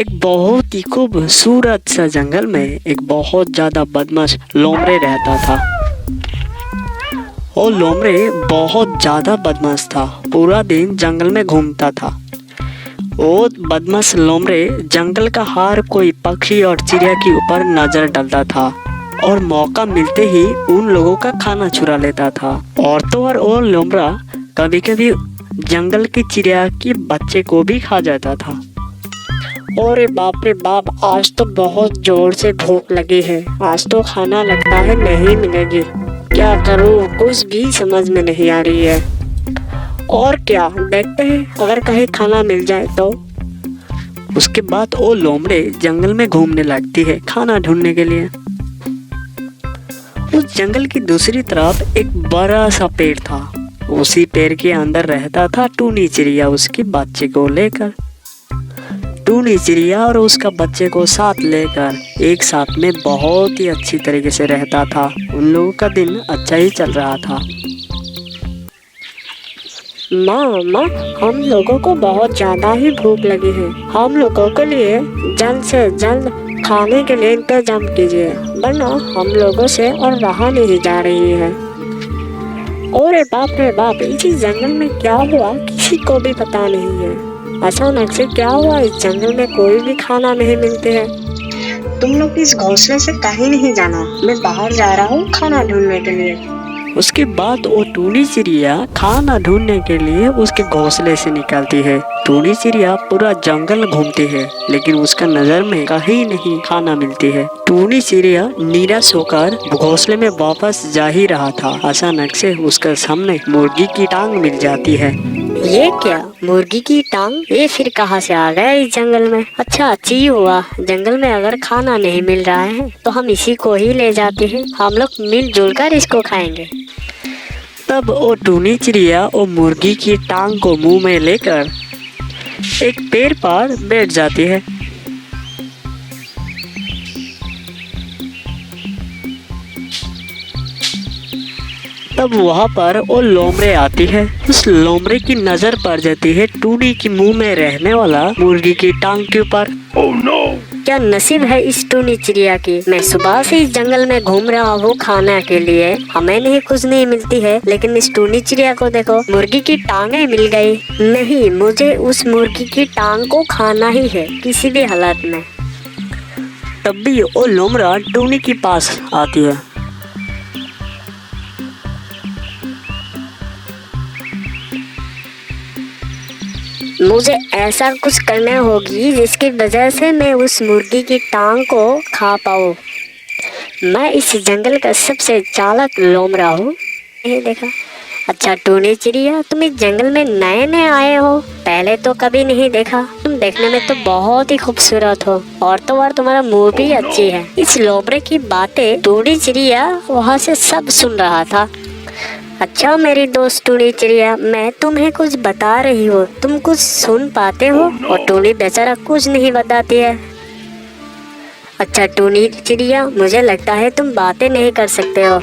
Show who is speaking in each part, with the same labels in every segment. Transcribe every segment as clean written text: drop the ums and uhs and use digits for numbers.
Speaker 1: एक बहुत ही खूबसूरत सा जंगल में एक बहुत ज़्यादा बदमाश लोमड़े रहता था। वो लोमड़े बहुत ज़्यादा बदमाश था, पूरा दिन जंगल में घूमता था। वो बदमाश लोमड़े जंगल का हर कोई पक्षी और चिड़िया के ऊपर नजर डालता था और मौका मिलते ही उन लोगों का खाना चुरा लेता था। और तो और वो लोमड़ा कभी कभी जंगल की चिड़िया के बच्चे को भी खा जाता था। अरे बाप रे बाप, आज तो बहुत जोर से भूख लगी है। आज तो खाना लगता है नहीं मिलेगी। क्या करूँ, कुछ भी समझ में नहीं आ रही है। और क्या, देखते हैं अगर कहीं खाना मिल जाए तो। उसके बाद वो लोमड़े जंगल में घूमने लगती है खाना ढूंढने के लिए। उस जंगल की दूसरी तरफ एक बड़ा सा पेड़ था। उसी पेड़ के अंदर रहता था टूनी चिड़िया उसके बच्चे को लेकर। टूनी चिड़िया और उसका बच्चे को साथ लेकर एक साथ में बहुत ही अच्छी तरीके से रहता था। उन लोगों का दिन अच्छा ही चल रहा था।
Speaker 2: माँ, हम लोगों को बहुत ज़्यादा ही भूख लगी है। हम लोगों के लिए जल्द से जल्द खाने के लिए इंतजाम कीजिए, वरना हम लोगों से और रहा नहीं जा रही है। और बाप रे बाप, इसी जंगल में क्या हुआ किसी को भी पता नहीं है। अचानक से क्या हुआ, इस जंगल में कोई भी खाना नहीं मिलते है। तुम लोग इस घोंसले से कहीं नहीं जाना, मैं बाहर जा रहा हूँ खाना ढूंढने के लिए।
Speaker 1: उसके बाद वो टूनी चिड़िया खाना ढूंढने के लिए उसके घोंसले से निकलती है। टूनी चिड़िया पूरा जंगल घूमती है, लेकिन उसका नजर में कहीं नहीं खाना मिलती है। टूनी चिड़िया निराश होकर घोंसले में वापस जा ही रहा था। अचानक से उसके सामने मुर्गी की टांग मिल जाती है।
Speaker 2: ये क्या, मुर्गी की टांग? ये फिर कहाँ से आ गया इस जंगल में? अच्छा, अच्छी ही हुआ, जंगल में अगर खाना नहीं मिल रहा है तो हम इसी को ही ले जाते हैं। हम लोग मिलजुल कर इसको खाएंगे।
Speaker 1: तब वो टूनी चिड़िया वो मुर्गी की टांग को मुंह में लेकर एक पेड़ पर बैठ जाती है। तब वहाँ पर वो लोमड़े आती है। उस लोमड़े की नजर पड़ जाती है टूनी की मुंह में रहने वाला मुर्गी की टांग के ऊपर।
Speaker 2: Oh no! क्या नसीब है इस टूनी चिड़िया की। मैं सुबह से इस जंगल में घूम रहा हूँ खाना के लिए, हमें नहीं कुछ नहीं मिलती है, लेकिन इस टूनी चिड़िया को देखो, मुर्गी की टांगे मिल गई। नहीं, मुझे उस मुर्गी की टांग को खाना ही है किसी भी हालत में।
Speaker 1: तब भी वो लोमड़ा टूनी के पास आती है।
Speaker 2: मुझे ऐसा कुछ करना होगी जिसकी वजह से मैं उस मुर्गी की टांग को खा पाऊँ। मैं इस जंगल का सबसे चालाक लोमड़ा हूँ। ये देखा। अच्छा टूनी चिड़िया, तुम इस जंगल में नए नए आए हो, पहले तो कभी नहीं देखा। तुम देखने में तो बहुत ही खूबसूरत हो, और तो और तुम्हारा मुंह भी अच्छी है। इस लोमड़े की बातें टूनी चिड़िया वहाँ से सब सुन रहा था। अच्छा मेरी दोस्त टूनी चिड़िया, मैं तुम्हें कुछ बता रही हूँ, तुम कुछ सुन पाते हो? और टूनी बेचारा कुछ नहीं बताती है। अच्छा टूनी चिड़िया, मुझे लगता है तुम बातें नहीं कर सकते हो।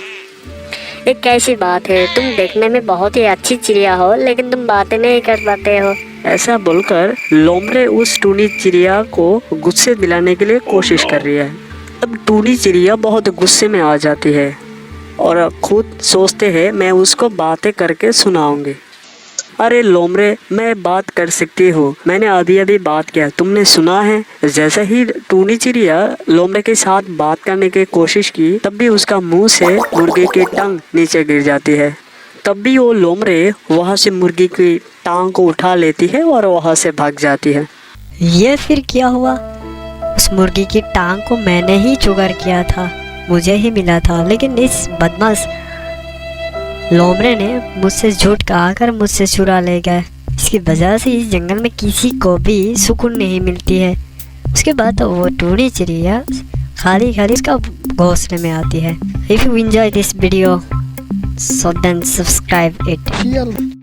Speaker 2: ये कैसी बात है, तुम देखने में बहुत ही अच्छी चिड़िया हो, लेकिन तुम बातें नहीं कर पाते हो।
Speaker 1: ऐसा बोलकर लोमड़े उस टूनी चिड़िया को गुस्से दिलाने के लिए कोशिश कर रही है। तब टूनी चिड़िया बहुत गुस्से में आ जाती है और खुद सोचते हैं मैं उसको बातें करके सुनाऊंगी। अरे लोमड़े, मैं बात कर सकती हूँ, मैंने अभी अभी बात किया, तुमने सुना है? जैसे ही टूनी चिड़िया लोमड़े के साथ बात करने की कोशिश की, तब भी उसका मुंह से मुर्गी की टांग नीचे गिर जाती है। तब भी वो लोमड़े वहाँ से मुर्गी की टांग को उठा लेती है और वहाँ से भाग जाती है।
Speaker 3: ये फिर क्या हुआ? उस मुर्गी की टांग को मैंने ही जुगाड़ किया था, मुझे ही मिला था, लेकिन इस बदमाश लोमड़े ने मुझसे झूठ कहकर मुझसे चुरा ले गए। इसकी वजह से इस जंगल में किसी को भी सुकून नहीं मिलती है। उसके बाद तो वो टूनी चिड़िया खाली इसका घोंसले में आती है। If you enjoy this video, so then subscribe it.